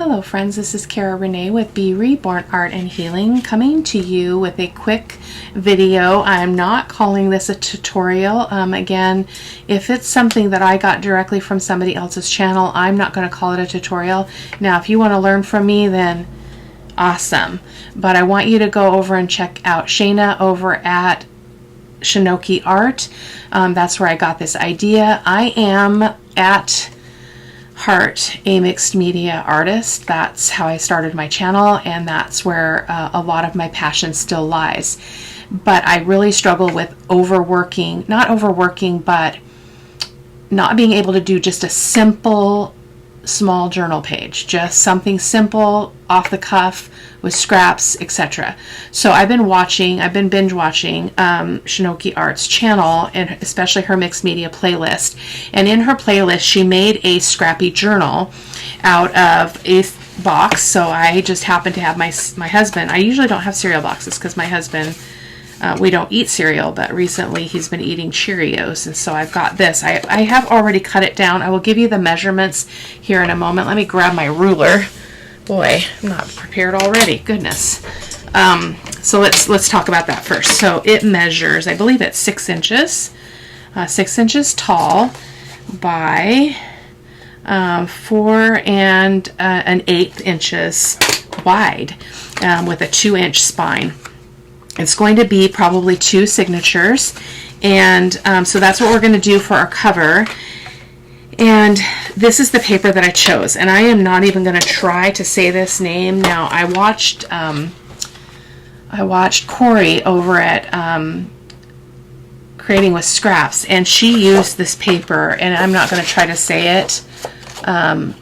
Hello friends, this is Cara-Renee with B.Reborn Art and Healing, coming to you with a quick video. I'm not calling this a tutorial. Again, if it's something that I got directly from somebody else's channel, I'm not going to call it a tutorial. Now, if you want to learn from me, then awesome. But I want you to go over and check out Shana over at Scrappy Art. That's where I got this idea. I am at heart a mixed media artist. That's how I started my channel, and that's where a lot of my passion still lies. But I really struggle with not overworking, but not being able to do just a simple small journal page, just something simple off the cuff with scraps, etc. So I've been binge watching Scrappy Art's channel, and especially her mixed media playlist. And in her playlist, she made a scrappy journal out of a box. So I just happened to have my husband. I usually don't have cereal boxes because my husband, we don't eat cereal, but recently he's been eating Cheerios, and so I've got this. I have already cut it down. I will give you the measurements here in a moment. Let me grab my ruler. Boy, I'm not prepared already. Goodness. So let's talk about that first. So it measures, I believe it's 6 inches, 6 inches tall by 4 1/8 inches wide, with a 2-inch spine. It's going to be probably 2 signatures, and so that's what we're going to do for our cover. And this is the paper that I chose, and I am not even going to try to say this name. Now, I watched Corey over at Creating with Scraps, and she used this paper, and I'm not going to try to say it.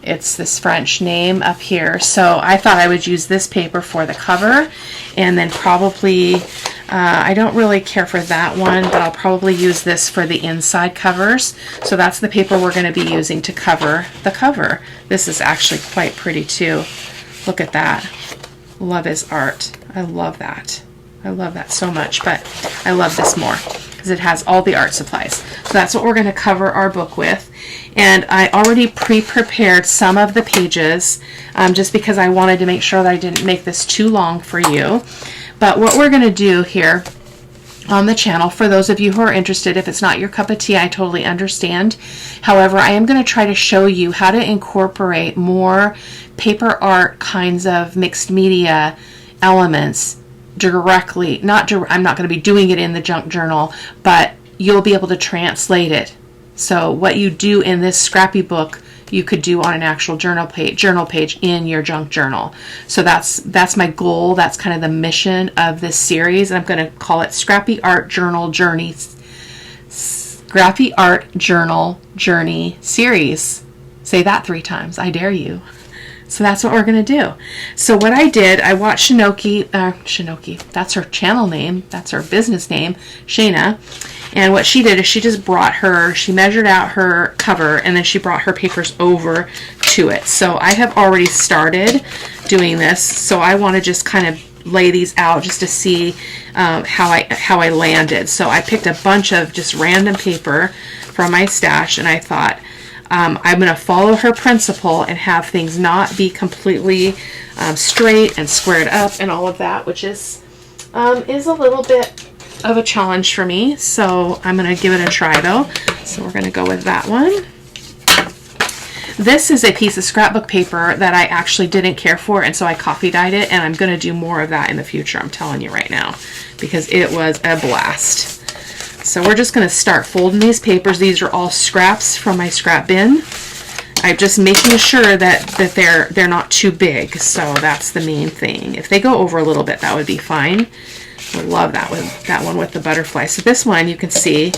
It's this French name up here, so I thought I would use this paper for the cover, and then probably I don't really care for that one, but I'll probably use this for the inside covers. So that's the paper we're going to be using to cover the cover. This is actually quite pretty too. Look at that. Love his art. I love that. I love that so much, but I love this more because it has all the art supplies. So that's what we're going to cover our book with. And I already pre-prepared some of the pages just because I wanted to make sure that I didn't make this too long for you. But what we're going to do here on the channel, for those of you who are interested, if it's not your cup of tea, I totally understand. However, I am going to try to show you how to incorporate more paper art kinds of mixed media elements directly. I'm not going to be doing it in the junk journal, but you'll be able to translate it. So what you do in this scrappy book, you could do on an actual journal page in your junk journal. So that's my goal. That's kind of the mission of this series. And I'm going to call it Scrappy Art Journal Journey. Scrappy Art Journal Journey series. Say that 3 times. I dare you. So that's what we're going to do. So what I did, I watched Scrappy, that's her channel name, that's her business name, Shana. And what she did is she measured out her cover, and then she brought her papers over to it. So I have already started doing this, so I want to just kind of lay these out just to see how I landed. So I picked a bunch of just random paper from my stash, and I thought, I'm going to follow her principle and have things not be completely straight and squared up and all of that, which is a little bit of a challenge for me. So I'm going to give it a try though. So we're going to go with that one. This is a piece of scrapbook paper that I actually didn't care for, and so I coffee dyed it, and I'm going to do more of that in the future, I'm telling you right now, because it was a blast. So we're just going to start folding these papers. These are all scraps from my scrap bin. I'm just making sure that they're not too big. So that's the main thing. If they go over a little bit, that would be fine. I love that one with the butterfly. So this one, you can see,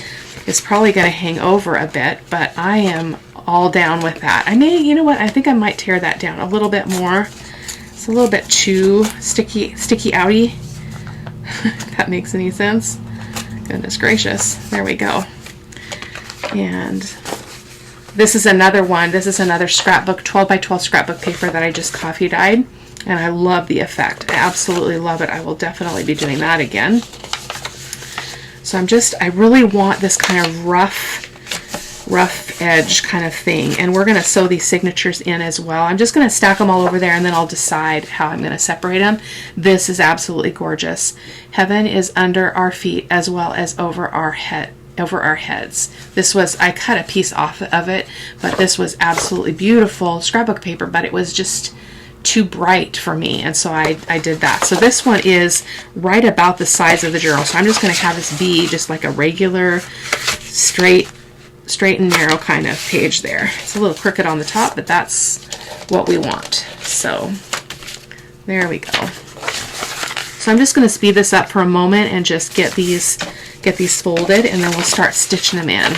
is probably going to hang over a bit, but I am all down with that. You know what? I think I might tear that down a little bit more. It's a little bit too sticky outy. If that makes any sense. Goodness gracious. There we go. And this is another one. This is another scrapbook, 12 by 12 scrapbook paper that I just coffee dyed. And I love the effect. I absolutely love it. I will definitely be doing that again. So I really want this kind of rough rough edge kind of thing. And we're going to sew these signatures in as well. I'm just going to stack them all over there, and then I'll decide how I'm going to separate them. This is absolutely gorgeous. Heaven is under our feet as well as over our heads. This was, I cut a piece off of it, but this was absolutely beautiful scrapbook paper, but it was just too bright for me, and so I did that. So this one is right about the size of the journal, so I'm just going to have this be just like a regular straight and narrow kind of page there. It's a little crooked on the top, but that's what we want. So there we go. So I'm just going to speed this up for a moment and just get these folded, and then we'll start stitching them in.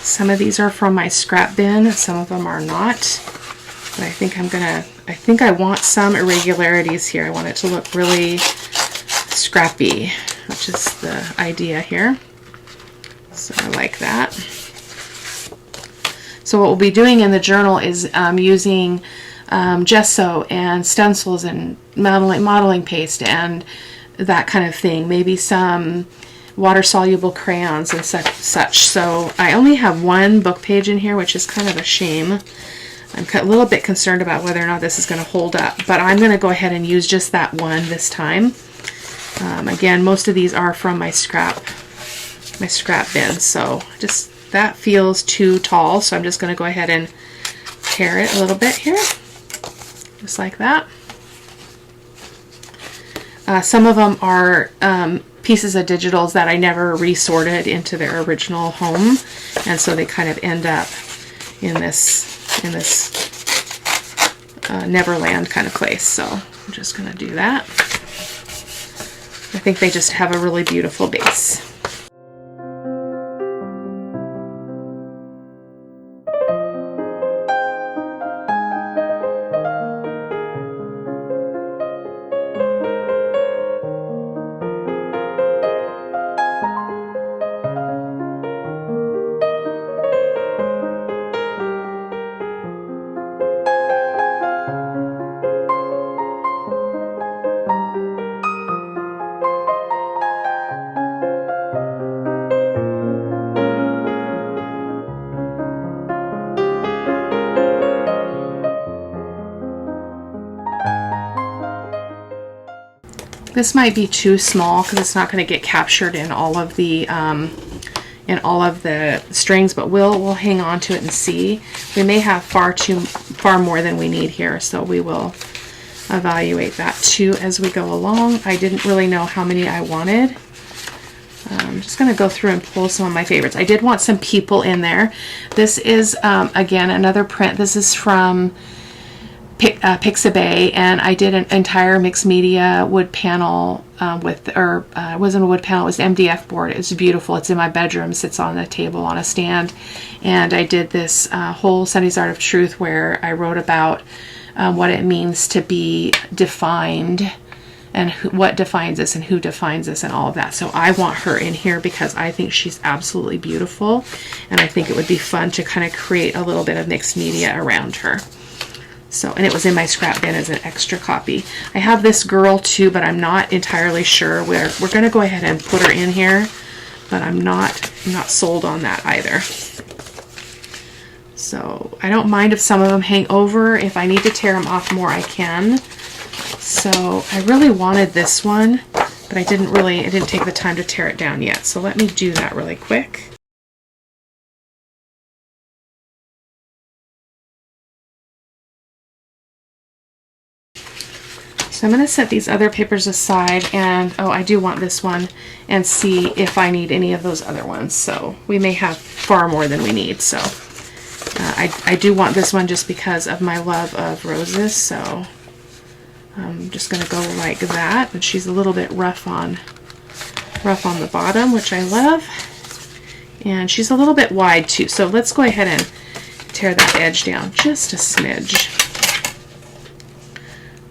Some of these are from my scrap bin, some of them are not. But I think I want some irregularities here. I want it to look really scrappy, which is the idea here. So I like that. So what we'll be doing in the journal is using gesso and stencils and modeling paste and that kind of thing. Maybe some water-soluble crayons and such. So I only have one book page in here, which is kind of a shame. I'm a little bit concerned about whether or not this is going to hold up, but I'm going to go ahead and use just that one this time. Again, most of these are from my scrap bin, so just that feels too tall, so I'm just going to go ahead and tear it a little bit here, just like that. Some of them are pieces of digitals that I never resorted into their original home, and so they kind of end up in this Neverland kind of place. So I'm just going to do that. I think they just have a really beautiful base. This might be too small because it's not going to get captured in all of the strings, but we'll hang on to it and see. We may have far more than we need here, so we will evaluate that too as we go along. I didn't really know how many I wanted. I'm just going to go through and pull some of my favorites. I did want some people in there. This is again another print. This is from Pixabay, and I did an entire mixed media wood panel it wasn't a wood panel, it was MDF board. It was beautiful. It's in my bedroom, sits on a table on a stand, and I did this whole Sunny's Art of Truth where I wrote about what it means to be defined and what defines us and who defines us and all of that. So I want her in here because I think she's absolutely beautiful, and I think it would be fun to kind of create a little bit of mixed media around her. So, and it was in my scrap bin as an extra copy. I have this girl too, but I'm not entirely sure where. We're going to go ahead and put her in here, but I'm not sold on that either. So I don't mind if some of them hang over. If I need to tear them off more, I can. So I really wanted this one, but I didn't take the time to tear it down yet. So let me do that really quick. So I'm going to set these other papers aside, and I do want this one, and see if I need any of those other ones. So we may have far more than we need. So I do want this one just because of my love of roses. So I'm just going to go like that, and she's a little bit rough on the bottom, which I love, and she's a little bit wide too. So let's go ahead and tear that edge down just a smidge.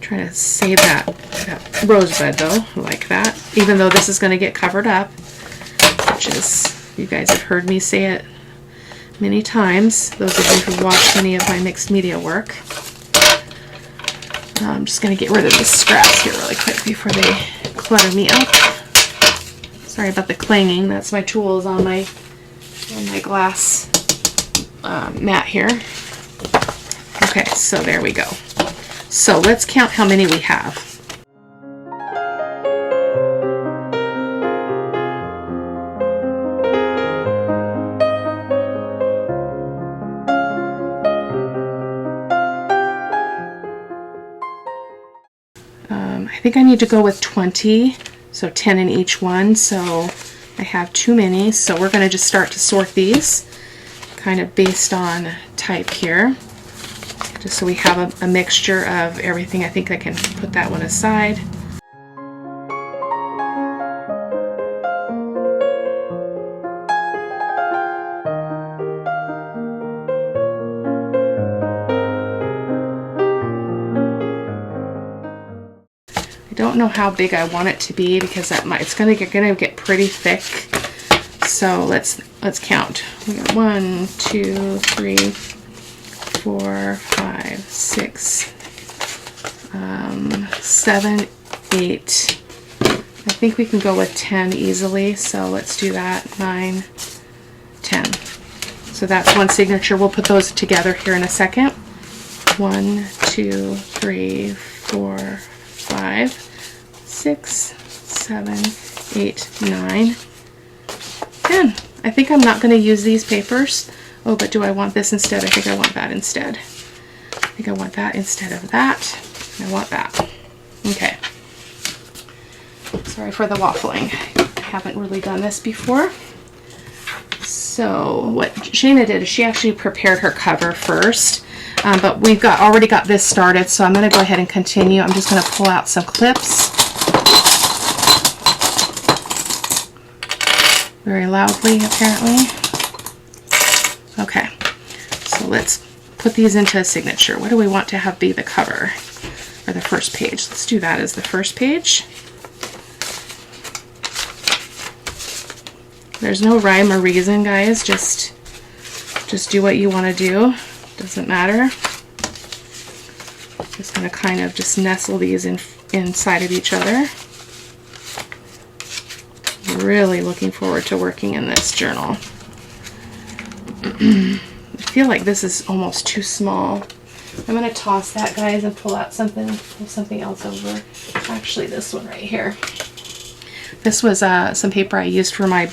Trying to save that rosebud though, like that, even though this is going to get covered up, which is You guys have heard me say it many times, those of you who watched any of my mixed media work. I'm just going to get rid of the scraps here really quick before they clutter me up. Sorry about the clanging. That's my tools on my glass mat here. Okay, so there we go. So let's count how many we have. I think I need to go with 20, so 10 in each one, so I have too many. So we're going to just start to sort these kind of based on type here, just so we have a mixture of everything. I think I can put that one aside. I don't know how big I want it to be because it's gonna get pretty thick. So let's count. We got 1, 2, 3, 4, 5, 6, 7, 8. I think we can go with 10 easily. So let's do that. 9, 10. So that's one signature. We'll put those together here in a second. 1, 2, 3, 4, 5, 6, 7, 8, 9, 10. I think I'm not going to use these papers. Oh, but do I want this instead? I think I want that instead. I think I want that instead of that. I want that. Okay. Sorry for the waffling. I haven't really done this before. So what Shana did is she actually prepared her cover first. But we've already got this started, so I'm going to go ahead and continue. I'm just going to pull out some clips very loudly, apparently. Okay, so let's put these into a signature. What do we want to have be the cover or the first page? Let's do that as the first page. There's no rhyme or reason, guys. Just do what you want to do. Doesn't matter. Just going to kind of just nestle these inside of each other. Really looking forward to working in this journal. I feel like this is almost too small. I'm going to toss that, guys, and pull out something else over. Actually, this one right here. This was some paper I used for my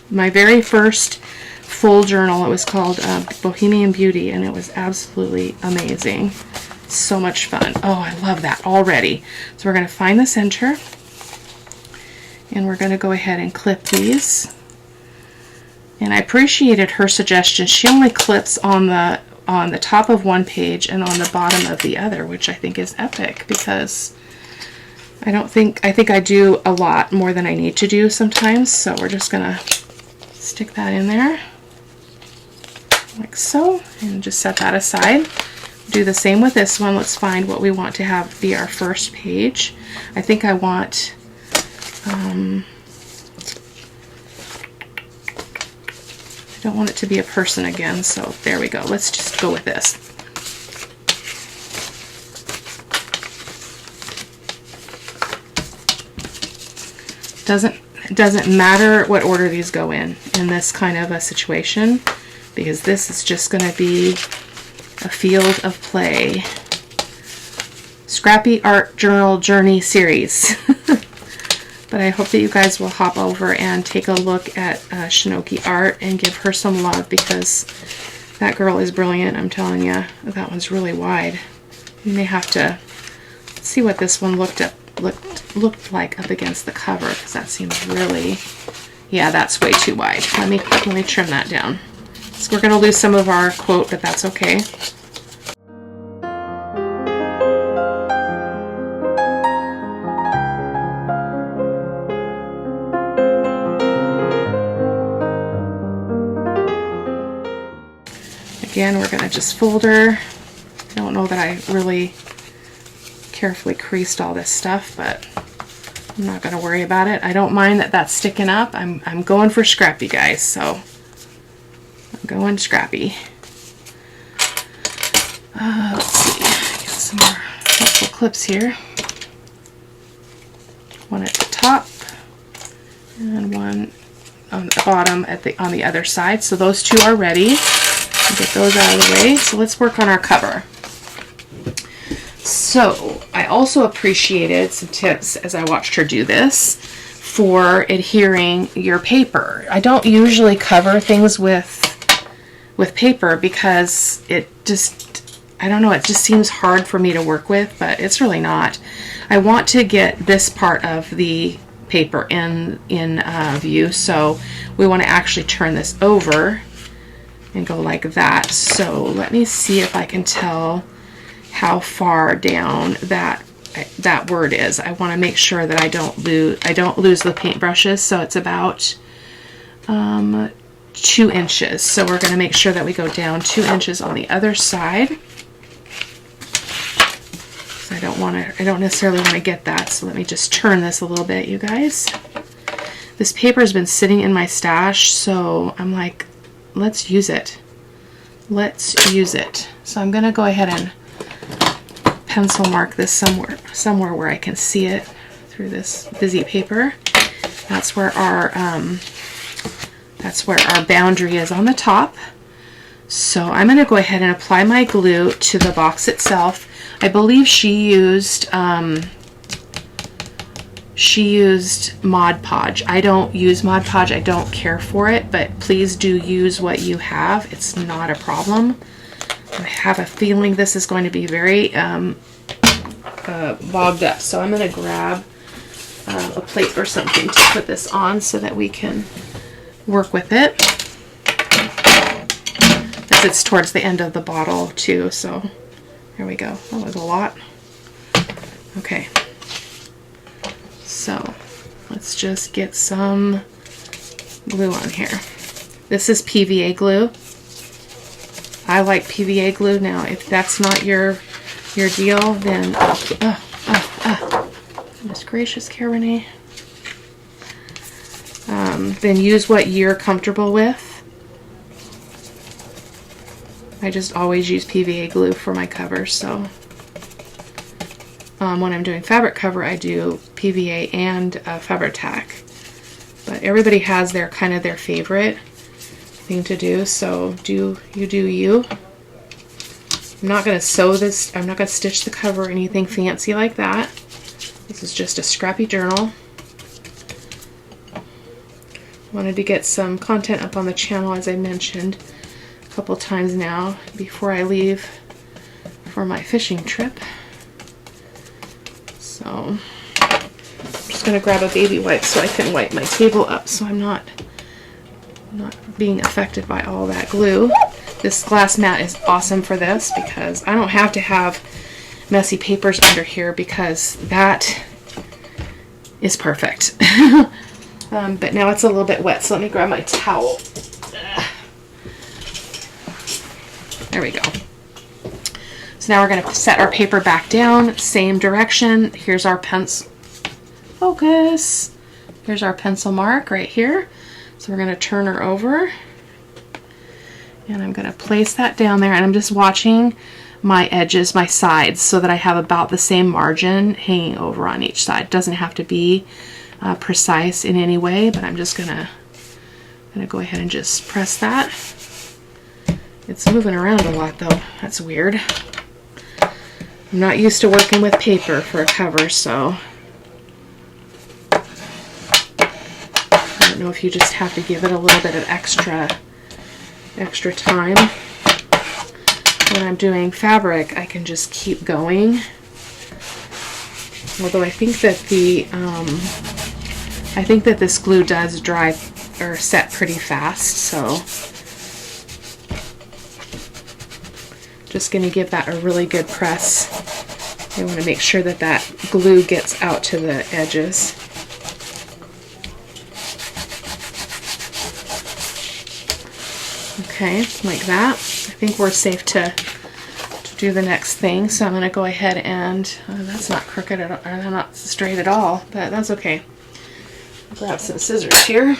very first full journal. It was called Bohemian Beauty, and it was absolutely amazing. So much fun. Oh, I love that already. So we're going to find the center, and we're going to go ahead and clip these. And I appreciated her suggestion. She only clips on the top of one page and on the bottom of the other, which I think is epic, because I think I do a lot more than I need to do sometimes. So we're just going to stick that in there like so, and just set that aside. Do the same with this one. Let's find what we want to have be our first page. I think I want I don't want it to be a person again, so there we go. Let's just go with this. Doesn't matter what order these go in this kind of a situation, because this is just going to be a field of play. Scrappy Art Journal Journey series. But I hope that you guys will hop over and take a look at Shinoki Art and give her some love, because that girl is brilliant. I'm telling you, that one's really wide. You may have to see what this one looked like up against the cover, because that seems really, yeah, that's way too wide. Let me trim that down. So we're going to lose some of our quote, but that's okay. Again, we're going to just fold her. I don't know that I really carefully creased all this stuff, but I'm not going to worry about it. I don't mind that that's sticking up. I'm going for Scrappy, guys, so I'm going Scrappy. Let's see, get some more helpful clips here. One at the top and one on the bottom on the other side. So those two are ready. We'll get those out of the way. So let's work on our cover. So I also appreciated some tips as I watched her do this for adhering your paper. I don't usually cover things with paper because it just, I don't know, it just seems hard for me to work with, but it's really not. I want to get this part of the paper in view, so we want to actually turn this over and go like that. So let me see if I can tell how far down that word is. I want to make sure that I don't lose the paintbrushes. So it's about 2 inches. So we're going to make sure that we go down 2 inches on the other side. So I don't necessarily want to get that. So let me just turn this a little bit, you guys. This paper has been sitting in my stash, so I'm like, let's use it. Let's use it. So I'm going to go ahead and pencil mark this somewhere where I can see it through this busy paper. That's where our boundary is on the top. So I'm going to go ahead and apply my glue to the box itself. I believe she used Mod Podge. I don't use Mod Podge. I don't care for it, but please do use what you have. It's not a problem. I have a feeling this is going to be very bogged up. So I'm going to grab a plate or something to put this on so that we can work with it. As it's towards the end of the bottle too, so there we go. That was a lot. Okay. So let's just get some glue on here. This is PVA glue. I like PVA glue. Now, if that's not your deal, then goodness gracious, Cara-Renee. Then use what you're comfortable with. I just always use PVA glue for my covers. So when I'm doing fabric cover, I do PVA and Fabri-Tac. But everybody has their kind of their favorite thing to do, so do you. I'm not going to sew this, I'm not going to stitch the cover or anything fancy like that. This is just a scrappy journal. Wanted to get some content up on the channel, as I mentioned a couple times now, before I leave for my fishing trip. So I'm just going to grab a baby wipe so I can wipe my table up so I'm not being affected by all that glue. This glass mat is awesome for this because I don't have to have messy papers under here because that is perfect. But now it's a little bit wet, so let me grab my towel. There we go. So now we're going to set our paper back down, same direction. Here's our pencil. Focus. Here's our pencil mark right here. So we're going to turn her over. And I'm going to place that down there, and I'm just watching my edges, my sides, so that I have about the same margin hanging over on each side. It doesn't have to be precise in any way, but I'm just going to go ahead and just press that. It's moving around a lot though. That's weird. I'm not used to working with paper for a cover, so I don't know if you just have to give it a little bit of extra time. When I'm doing fabric, I can just keep going. Although I think that this glue does dry or set pretty fast, so just going to give that a really good press. I want to make sure that that glue gets out to the edges. Okay, like that. I think we're safe to do the next thing. So I'm going to go ahead and, that's not crooked at all, or not straight at all, but that's okay. Grab some scissors here.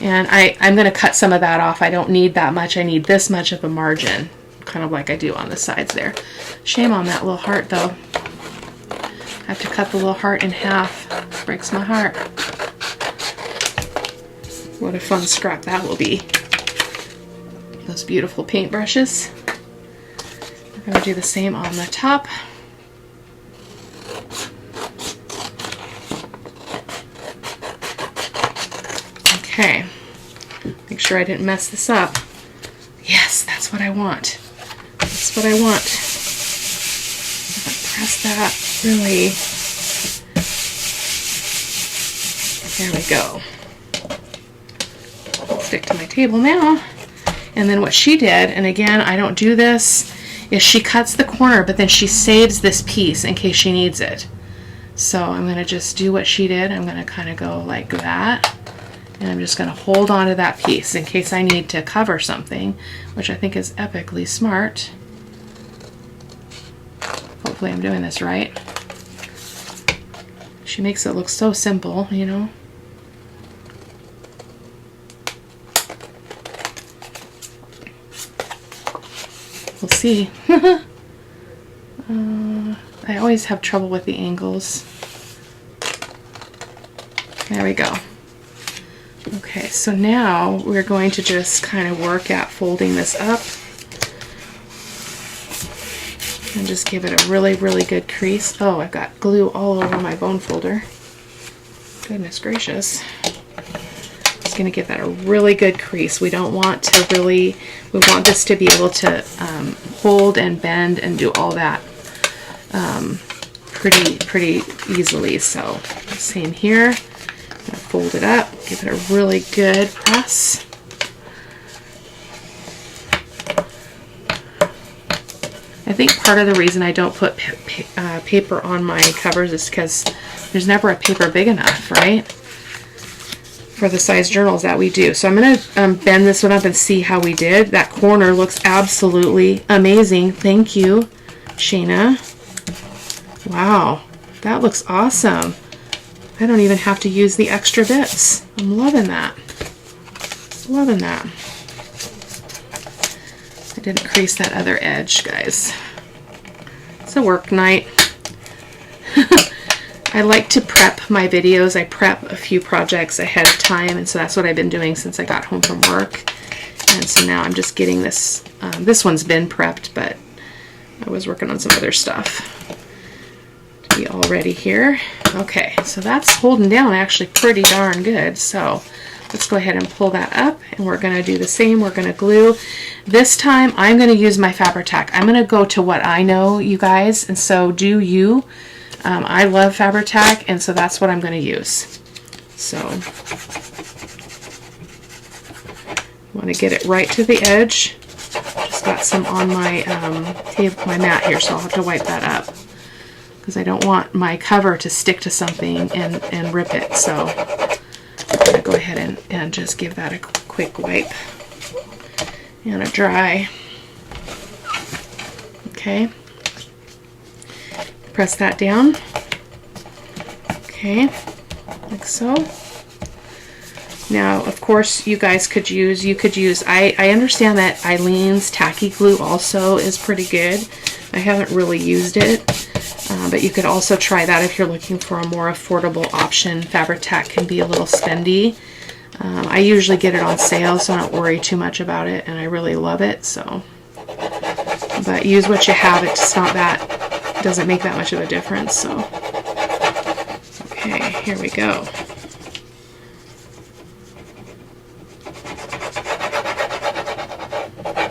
And I'm going to cut some of that off. I don't need that much. I need this much of a margin, kind of like I do on the sides there. Shame on that little heart though. I have to cut the little heart in half. Breaks my heart. What a fun scrap that will be. Those beautiful paintbrushes. I'm going to do the same on the top. Okay. Make sure I didn't mess this up. Yes, that's what I want. That's what I want. Press that really. There we go. I'll stick to my table now. And then what she did, and again, I don't do this, is she cuts the corner, but then she saves this piece in case she needs it. So I'm going to just do what she did. I'm going to kind of go like that. And I'm just going to hold on to that piece in case I need to cover something, which I think is epically smart. Hopefully I'm doing this right. She makes it look so simple, you know. We'll see. I always have trouble with the angles. There we go. Okay, so now we're going to just kind of work at folding this up and just give it a really, really good crease. Oh, I've got glue all over my bone folder. Goodness gracious. Just going to give that a really good crease. We don't want to really, we want this to be able to hold and bend and do all that pretty easily. So same here. Fold it up, give it a really good press. I think part of the reason I don't put paper on my covers is because there's never a paper big enough, right? For the size journals that we do. So I'm going to bend this one up and see how we did. That corner looks absolutely amazing. Thank you, Shana. Wow, that looks awesome. I don't even have to use the extra bits. I'm loving that. Loving that. I didn't crease that other edge, guys. It's a work night. I like to prep my videos. I prep a few projects ahead of time, and so that's what I've been doing since I got home from work. And so now I'm just getting this. This one's been prepped, but I was working on some other stuff. Be all ready here. Okay, so that's holding down actually pretty darn good. So let's go ahead and pull that up, and we're going to do the same. We're going to glue. This time I'm going to use my Fabri-Tac. I'm going to go to what I know, you guys, and so do you. I love Fabri-Tac, and so that's what I'm going to use. So want to get it right to the edge. Just got some on my my mat here, so I'll have to wipe that up, because I don't want my cover to stick to something and rip it. So I'm going to go ahead and just give that a quick wipe and a dry. Okay. Press that down. Okay, like so. Now, of course, you guys could use, I understand that Eileen's tacky glue also is pretty good. I haven't really used it. But you could also try that if you're looking for a more affordable option. Fabri-Tac can be a little spendy. I usually get it on sale, so I don't worry too much about it, and I really love it. So, but use what you have. It's not that, doesn't make that much of a difference. So, okay, here we go.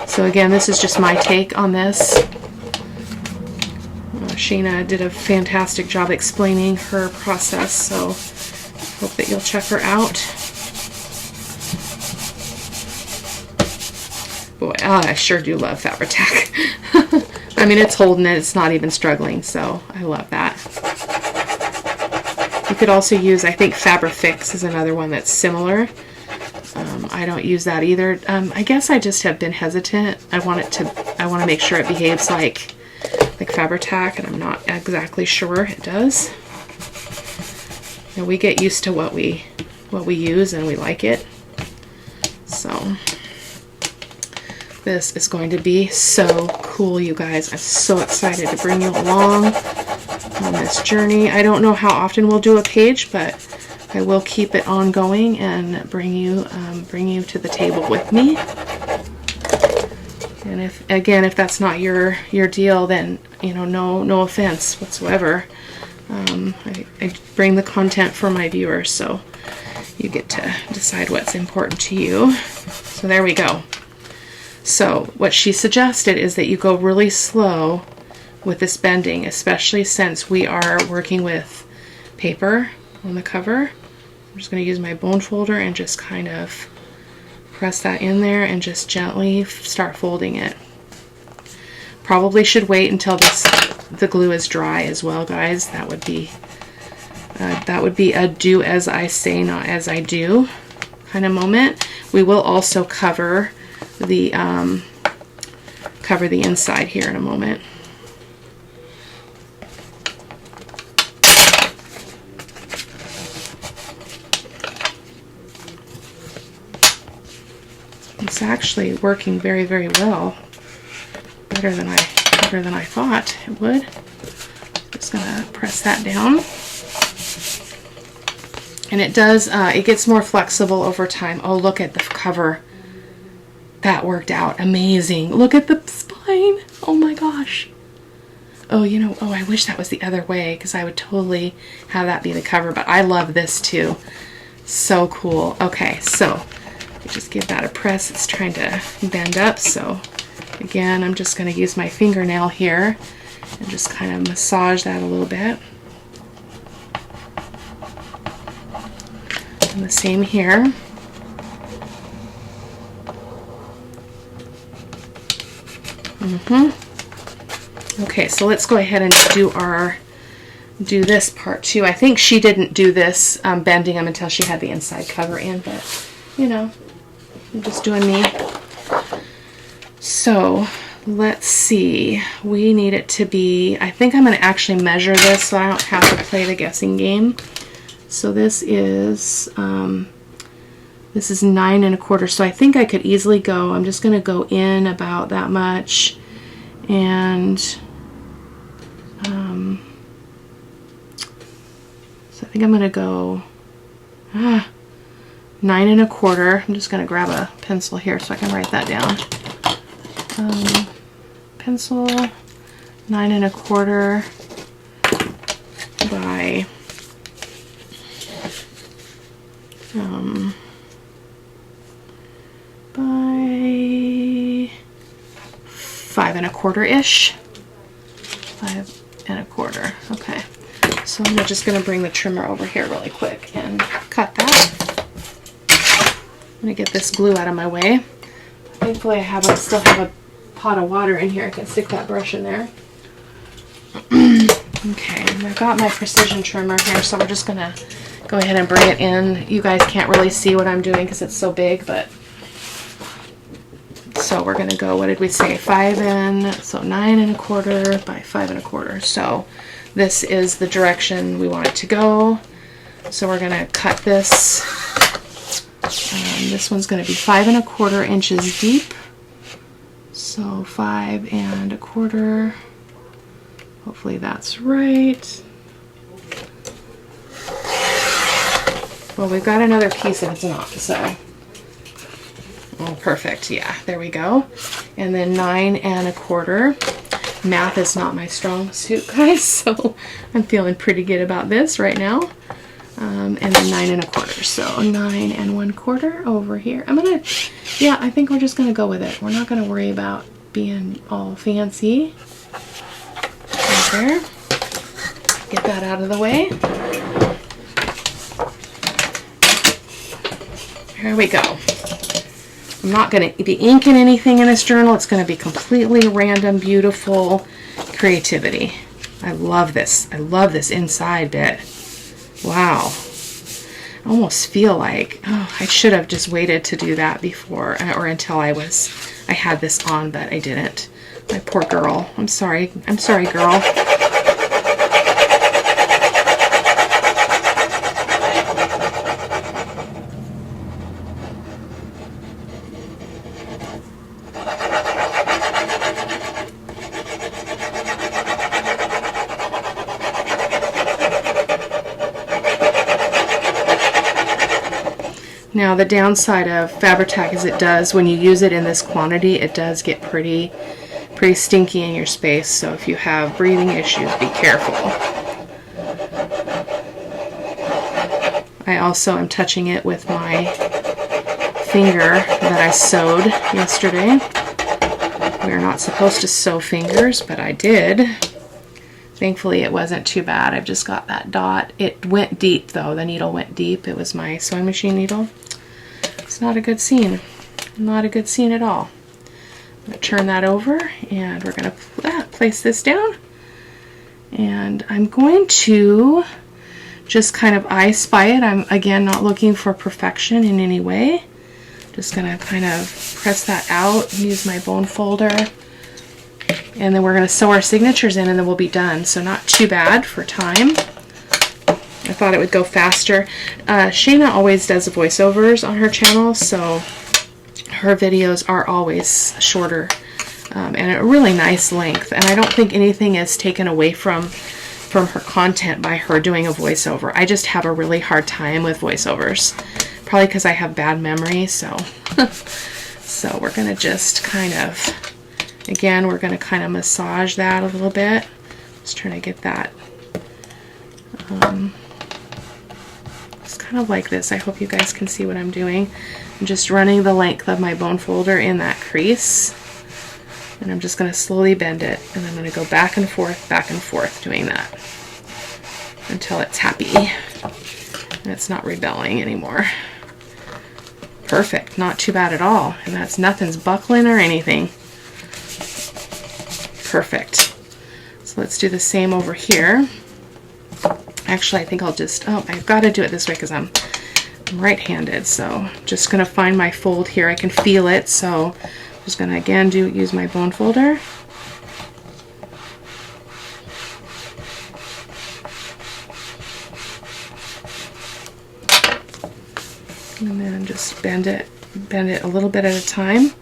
So again, this is just my take on this. Shana did a fantastic job explaining her process, so hope that you'll check her out. Boy, I sure do love Fabri-Tac. I mean, it's holding it, it's not even struggling, so I love that. You could also use, I think Fabri-Fix is another one that's similar. I don't use that either. I guess I just have been hesitant. I I want to make sure it behaves like Fabri-Tac, and I'm not exactly sure it does. And we get used to what we use, and we like it. So this is going to be so cool, you guys. I'm so excited to bring you along on this journey. I don't know how often we'll do a page, but I will keep it ongoing and bring you to the table with me. And if that's not your deal, then no offense whatsoever. I bring the content for my viewers, so you get to decide what's important to you. So there we go. So what she suggested is that you go really slow with this bending, especially since we are working with paper on the cover. I'm just going to use my bone folder and just kind of press that in there and just gently start folding it. Probably should wait until the glue is dry as well, guys. That would be a do as I say, not as I do kind of moment. We will also cover the inside here in a moment. It's actually working very, very well. Better than I thought it would. Just gonna press that down. And it does, it gets more flexible over time. Oh, look at the cover. That worked out amazing. Look at the spine. Oh my gosh. Oh, I wish that was the other way, because I would totally have that be the cover, but I love this too. So cool. Okay, so just give that a press. It's trying to bend up, so again, I'm just going to use my fingernail here and just kind of massage that a little bit. And the same here. Okay, so let's go ahead and do this part too. I think she didn't do this bending them until she had the inside cover in, but I'm just doing me. So let's see, we need it to be, I think I'm going to actually measure this so I don't have to play the guessing game. So this is 9 1/4, so I think I could easily go, I'm just going to go in about that much, and so I think I'm going to go 9 1/4. I'm just going to grab a pencil here so I can write that down. Pencil 9 1/4 by 5 1/4-ish. 5 1/4. Okay. So I'm just going to bring the trimmer over here really quick and cut that. I'm going to get this glue out of my way. Thankfully I still have a pot of water in here. I can stick that brush in there. Okay, and I've got my precision trimmer here, so we're just going to go ahead and bring it in. You guys can't really see what I'm doing because it's so big, but so we're going to go, what did we say, 9 1/4 by 5 1/4. So this is the direction we want it to go. So we're going to cut this. This one's going to be 5 1/4 inches deep. So 5 1/4. Hopefully that's right. Well, we've got another piece if it's not, so. Oh, perfect. Yeah, there we go. And then 9 1/4. Math is not my strong suit, guys, so I'm feeling pretty good about this right now. And then 9 1/4. So 9 1/4 over here. I think we're just gonna go with it. We're not gonna worry about being all fancy. Right there. Get that out of the way. There we go. I'm not going to be inking anything in this journal. It's going to be completely random, beautiful creativity. I love this. I love this inside bit. Wow. I almost feel like, oh, I should have just waited to do that before, or until I had this on, but I didn't. My poor girl. I'm sorry. I'm sorry, girl. Now the downside of Fabri-Tac is it does, when you use it in this quantity, it does get pretty stinky in your space. So if you have breathing issues, be careful. I also am touching it with my finger that I sewed yesterday. We're not supposed to sew fingers, but I did. Thankfully it wasn't too bad. I've just got that dot. It went deep though. The needle went deep. It was my sewing machine needle. It's not a good scene. Not a good scene at all. I'm going to turn that over and we're going to place this down. And I'm going to just kind of I spy it. I'm again not looking for perfection in any way. Just going to kind of press that out, use my bone folder. And then we're going to sew our signatures in and then we'll be done. So not too bad for time. I thought it would go faster. Shana always does voiceovers on her channel, so her videos are always shorter and a really nice length. And I don't think anything is taken away from her content by her doing a voiceover. I just have a really hard time with voiceovers. Probably because I have bad memory, so so we're going to just kind of, again, we're going to kind of massage that a little bit. Just trying to get that it's kind of like this. I hope you guys can see what I'm doing. I'm just running the length of my bone folder in that crease, and I'm just going to slowly bend it, and I'm going to go back and forth doing that until it's happy and it's not rebelling anymore. Perfect. Not too bad at all. And that's nothing's buckling or anything. Perfect. So let's do the same over here. Actually, I think I'll just, I've got to do it this way because I'm right-handed. So I'm just going to find my fold here. I can feel it. So I'm just going to again use my bone folder. And then just bend it a little bit at a time.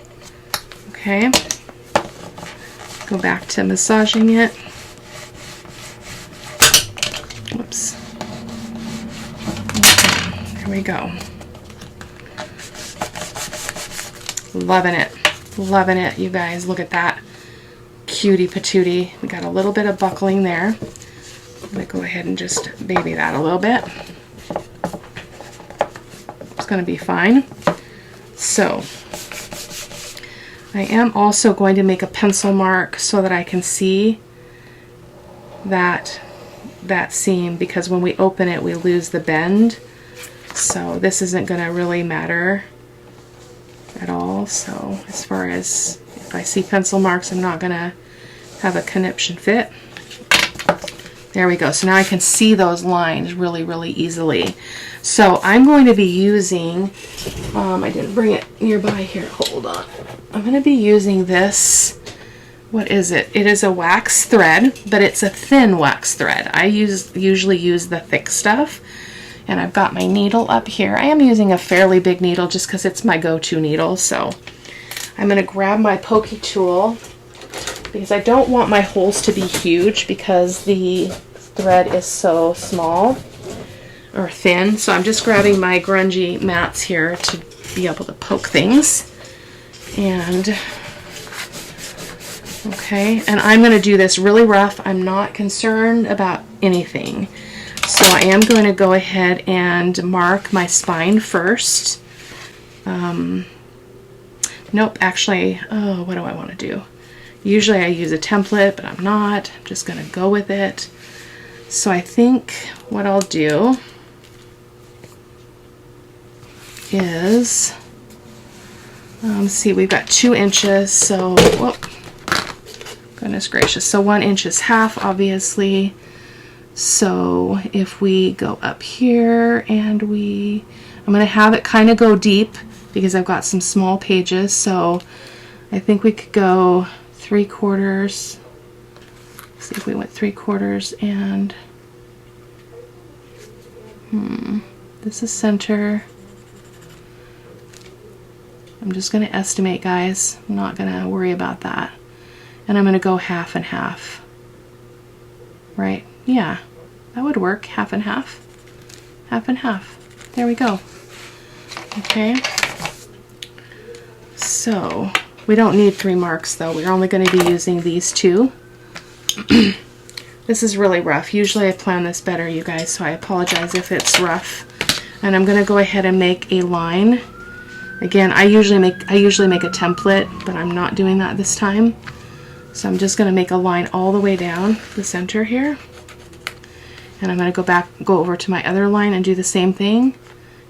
Okay. Go back to massaging it. Whoops. Okay, there we go. Loving it. Loving it, you guys. Look at that. Cutie patootie. We got a little bit of buckling there. I'm going to go ahead and just baby that a little bit. It's going to be fine. So I am also going to make a pencil mark so that I can see that seam, because when we open it we lose the bend. So this isn't going to really matter at all. So as far as if I see pencil marks, I'm not going to have a conniption fit. There we go. So now I can see those lines really, really easily. So I'm going to be using, I didn't bring it nearby here, hold on. I'm going to be using this, what is it? It is a wax thread, but it's a thin wax thread. I usually use the thick stuff, and I've got my needle up here. I am using a fairly big needle just because it's my go-to needle. So I'm going to grab my pokey tool, because I don't want my holes to be huge because the thread is so small or thin. So I'm just grabbing my grungy mats here to be able to poke things. And okay, and I'm going to do this really rough. I'm not concerned about anything. So I am going to go ahead and mark my spine first. Nope, actually, what do I want to do? Usually I use a template, but I'm not. I'm just going to go with it. So I think what I'll do is, let's see, we've got 2 inches, so, whoop, goodness gracious, so 1 inch is half, obviously. So if we go up here and I'm going to have it kind of go deep because I've got some small pages, so I think we could go 3/4. See if we went 3/4 and this is center. I'm just going to estimate, guys. I'm not going to worry about that. And I'm going to go half and half. Right? Yeah, that would work. Half and half. Half and half. There we go. Okay. So we don't need 3 marks though. We're only going to be using these 2. This is really rough. Usually I plan this better, you guys, so I apologize if it's rough. And I'm going to go ahead and make a line. Again, I usually make a template, but I'm not doing that this time. So I'm just going to make a line all the way down the center here. And I'm going to go over to my other line and do the same thing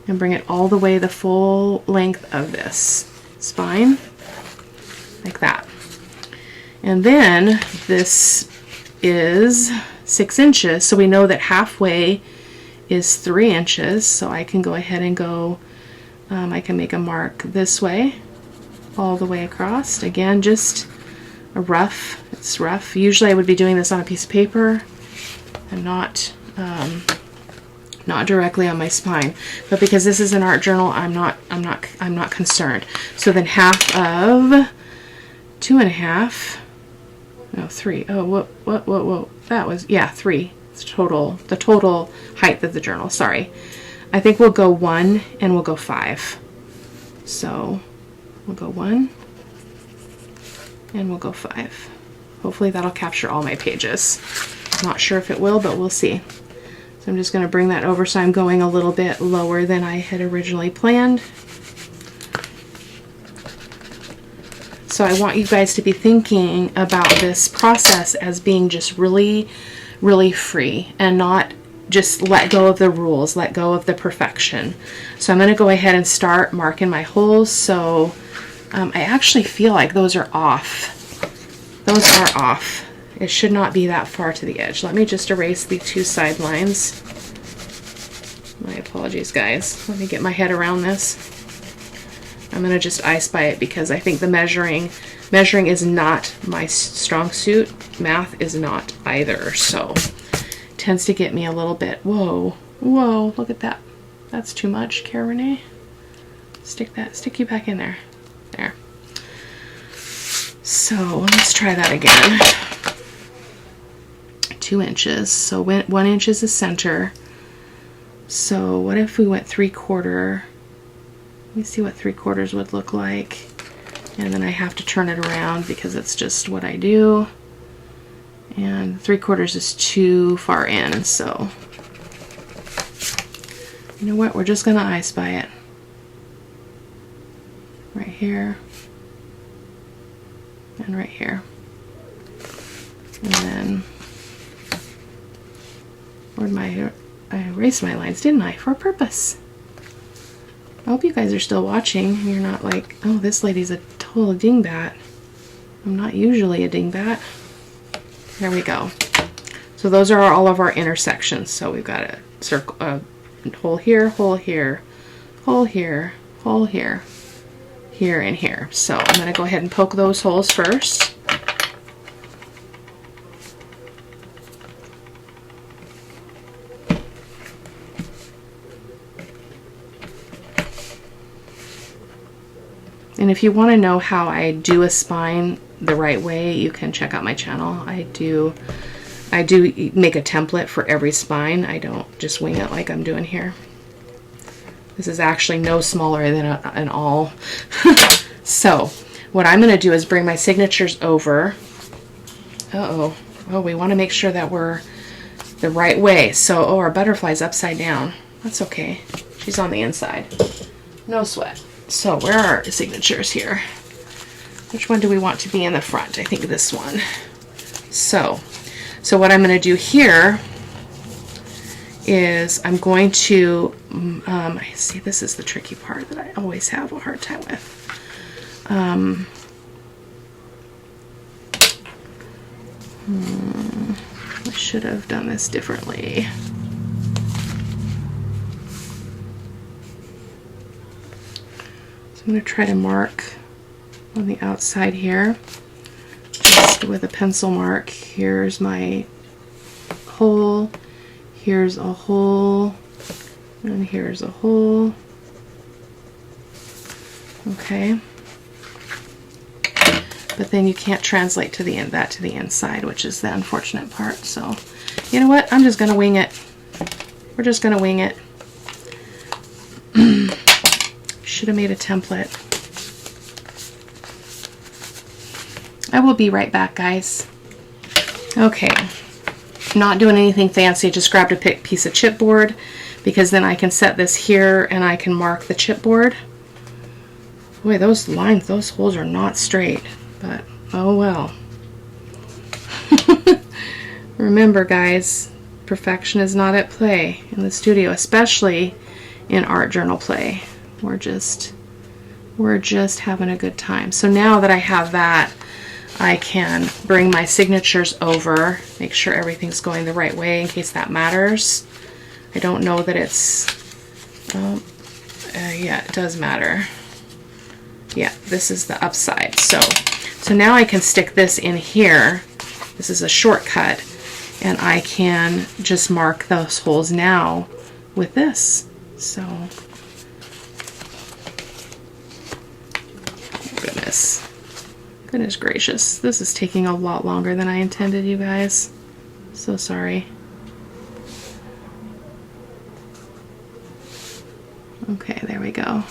and bring it all the way the full length of this spine, like that. And then this is 6 inches, so we know that halfway is 3 inches, so I can go ahead and go, I can make a mark this way, all the way across. Again, just a rough, it's rough. Usually I would be doing this on a piece of paper and not directly on my spine, but because this is an art journal, I'm not concerned. So then half of 2.5, no 3. Oh, whoa! That was, yeah, 3. It's total, the total height of the journal. Sorry, I think we'll go 1 and we'll go 5. So we'll go 1 and we'll go 5. Hopefully that'll capture all my pages. Not sure if it will, but we'll see. So I'm just going to bring that over, so I'm going a little bit lower than I had originally planned. So I want you guys to be thinking about this process as being just really, really free and not just let go of the rules, let go of the perfection. So I'm going to go ahead and start marking my holes. So I actually feel like those are off. Those are off. It should not be that far to the edge. Let me just erase the 2 side lines. My apologies, guys. Let me get my head around this. I'm going to just I Spy it because I think the measuring is not my strong suit. Math is not either. So it tends to get me a little bit, whoa, look at that. That's too much, Cara-Renee. Stick you back in there. There. So let's try that again. 2 inches, so 1 inch is the center. So what if we went 3/4? Let me see what 3/4 would look like, and then I have to turn it around because it's just what I do, and 3/4 is too far in, so you know what, we're just gonna I Spy it right here and right here, and then I erased my lines, didn't I, for a purpose. I hope you guys are still watching. You're not like, oh, this lady's a total dingbat. I'm not usually a dingbat. There we go. So those are all of our intersections. So we've got a circle, a hole here, hole here, hole here, hole here, here, and here. So I'm going to go ahead and poke those holes first. And if you want to know how I do a spine the right way, you can check out my channel. I do make a template for every spine. I don't just wing it like I'm doing here. This is actually no smaller than an awl. So what I'm going to do is bring my signatures over. Oh, we want to make sure that we're the right way. So, our butterfly's upside down. That's okay. She's on the inside. No sweat. So where are our signatures here? Which one do we want to be in the front? I think this one. So what I'm going to do here is I'm going to, see, this is the tricky part that I always have a hard time with. I should have done this differently. I'm going to try to mark on the outside here, So with a pencil mark, here's my hole, here's a hole, and here's a hole. Okay. But then you can't translate to that to the inside, which is the unfortunate part. So, you know what? I'm just going to wing it. We're just going to wing it. Should have made a template. I will be right back, guys. Okay. Not doing anything fancy. Just grabbed a piece of chipboard because then I can set this here and I can mark the chipboard. Boy, those lines, those holes are not straight. But, oh well. Remember, guys, perfection is not at play in the studio, especially in art journal play. We're just having a good time. So now that I have that, I can bring my signatures over, make sure everything's going the right way in case that matters. I don't know that it's, yeah, it does matter. Yeah, this is the upside. So now I can stick this in here. This is a shortcut, and I can just mark those holes now with this. So, goodness gracious, this is taking a lot longer than I intended, you guys. So sorry. Okay, there we go.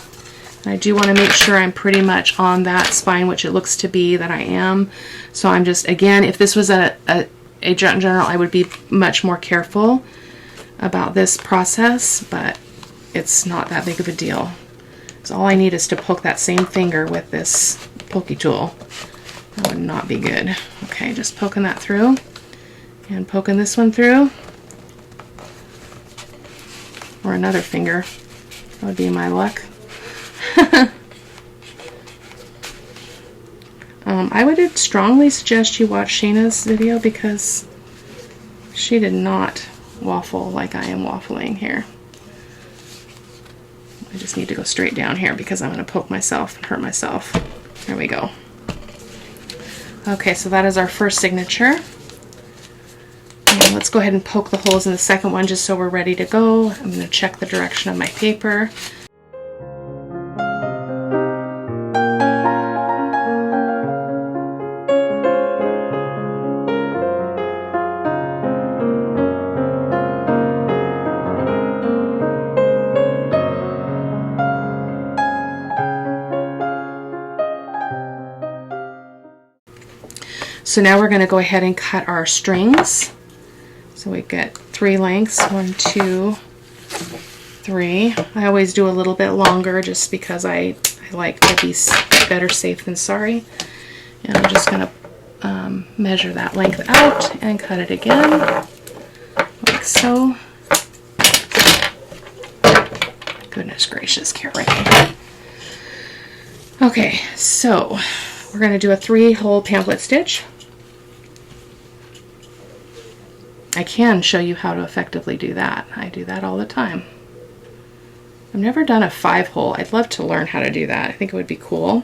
I do want to make sure I'm pretty much on that spine, which it looks to be that I am. So I'm just, again, if this was a journal, I would be much more careful about this process, but it's not that big of a deal. So all I need is to poke that same finger with this pokey tool. That would not be good. Okay, just poking that through and poking this one through. Or another finger. That would be my luck. I would strongly suggest you watch Shana's video because she did not waffle like I am waffling here. I just need to go straight down here because I'm going to poke myself and hurt myself. There we go. Okay, so that is our first signature. And let's go ahead and poke the holes in the second one just so we're ready to go. I'm going to check the direction of my paper. So now we're going to go ahead and cut our strings. So we get 3 lengths, 1, 2, 3. I always do a little bit longer just because I like to be better safe than sorry. And I'm just going to measure that length out and cut it again, like so. Goodness gracious, Cara-Renee. Okay, so we're going to do a 3-hole pamphlet stitch. I can show you how to effectively do that. I do that all the time. I've never done a 5-hole. I'd love to learn how to do that. I think it would be cool.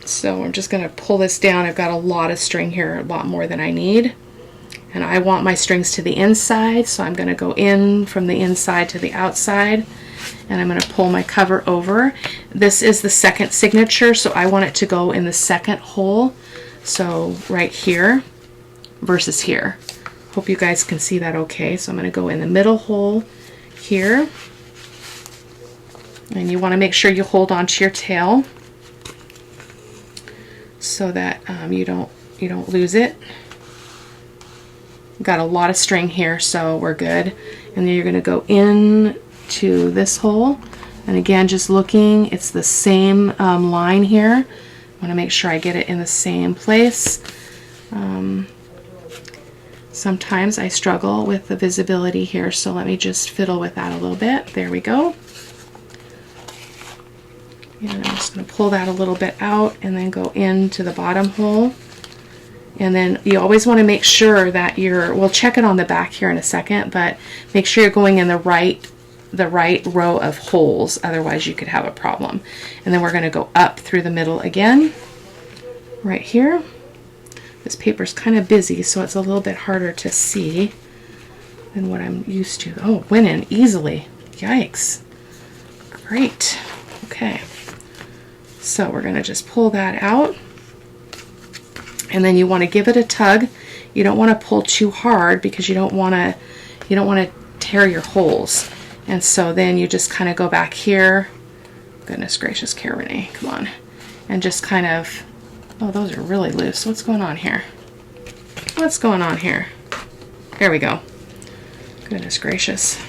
So I'm just going to pull this down. I've got a lot of string here, a lot more than I need. And I want my strings to the inside, so I'm going to go in from the inside to the outside. And I'm going to pull my cover over. This is the second signature, so I want it to go in the second hole. So right here versus here. Hope you guys can see that okay. So I'm going to go in the middle hole here. And you want to make sure you hold on to your tail so that you don't lose it. Got a lot of string here, so we're good. And then you're going to go in to this hole, and again, just looking, it's the same line here. I want to make sure I get it in the same place. Sometimes I struggle with the visibility here, so let me just fiddle with that a little bit. There we go. And I'm just going to pull that a little bit out and then go into the bottom hole. And then you always want to make sure that we'll check it on the back here in a second, but make sure you're going in the right row of holes, otherwise you could have a problem. And then we're going to go up through the middle again, right here. This paper's kind of busy, so it's a little bit harder to see than what I'm used to. Oh, went in easily. Yikes. Great. Okay. So we're going to just pull that out. And then you want to give it a tug. You don't want to pull too hard because you don't want to tear your holes. And so then you just kind of go back here. Goodness gracious, Cara-Renee, come on. And just kind of, oh, those are really loose. What's going on here? What's going on here? There we go. Goodness gracious.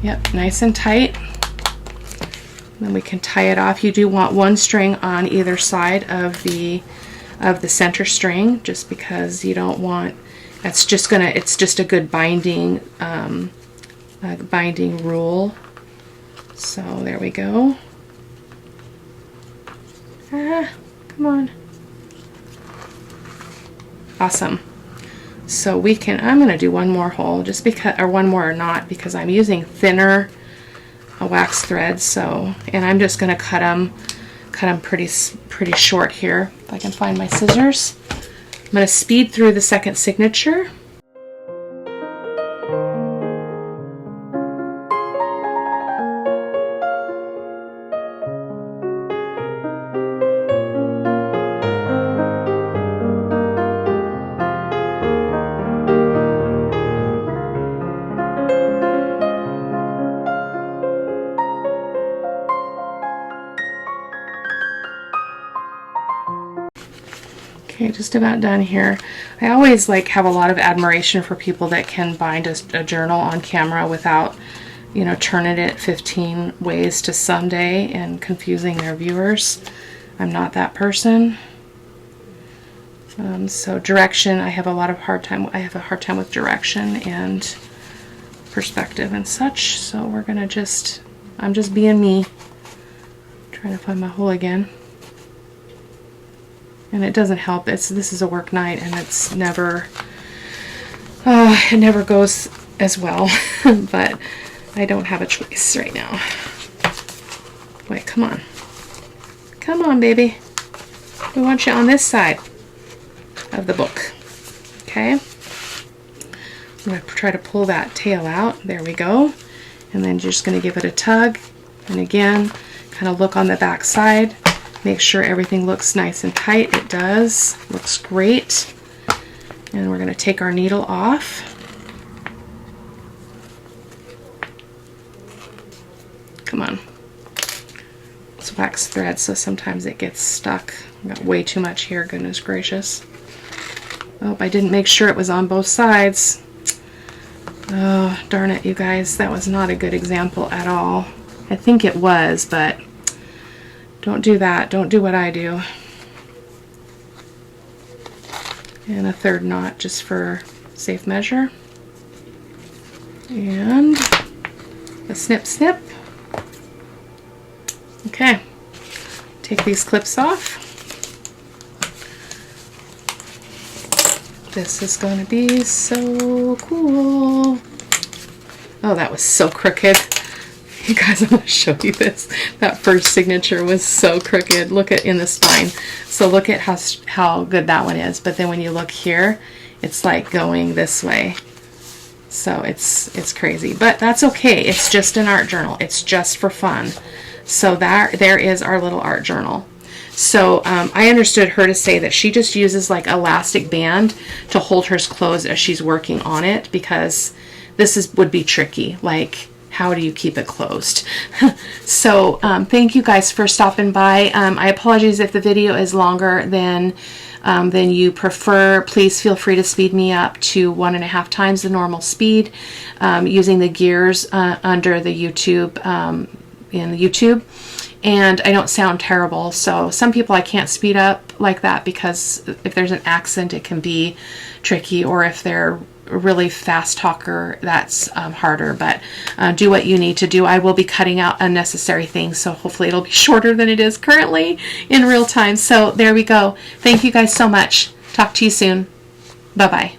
Yep, nice and tight. Then we can tie it off. You do want one string on either side of the center string, just because you don't want, it's just a good binding binding rule. So there we go. Come on. Awesome. So we can, I'm going to do one more hole just because, or one more or not, because I'm using thinner wax thread. So, and I'm just going to cut them pretty short here. If I can find my scissors. I'm going to speed through the second signature. Okay, just about done here. I always have a lot of admiration for people that can bind a journal on camera without, turning it 15 ways to Sunday and confusing their viewers. I'm not that person. So direction, I have a hard time with direction and perspective and such. So we're gonna I'm just being me. Trying to find my hole again. And it doesn't help. This is a work night, and it's never, it never goes as well. But I don't have a choice right now. Wait, come on. Come on, baby. We want you on this side of the book. Okay? I'm going to try to pull that tail out. There we go. And then you're just going to give it a tug. And again, kind of look on the back side. Make sure everything looks nice and tight. It does. Looks great. And we're going to take our needle off. Come on. It's wax thread, so sometimes it gets stuck. I've got way too much here, goodness gracious. Oh, I didn't make sure it was on both sides. Oh, darn it, you guys. That was not a good example at all. I think it was, but don't do that. Don't do what I do. And a third knot just for safe measure. And a snip, snip. Okay. Take these clips off. This is going to be so cool. Oh, that was so crooked. You guys, I'm going to show you this. That first signature was so crooked. Look at in the spine. So look at how good that one is. But then when you look here, it's like going this way. So it's crazy. But that's okay. It's just an art journal. It's just for fun. So there is our little art journal. So I understood her to say that she just uses like elastic band to hold hers closed as she's working on it, because this would be tricky. Like, how do you keep it closed? So thank you guys for stopping by. I apologize if the video is longer than you prefer. Please feel free to speed me up to 1.5 times the normal speed using the gears under the YouTube in the YouTube. And I don't sound terrible, so some people I can't speed up like that because if there's an accent it can be tricky, or if they're a really fast talker, that's harder. But do what you need to do. I will be cutting out unnecessary things, so hopefully it'll be shorter than it is currently in real time. So there we go. Thank you guys so much. Talk to you soon. Bye-bye.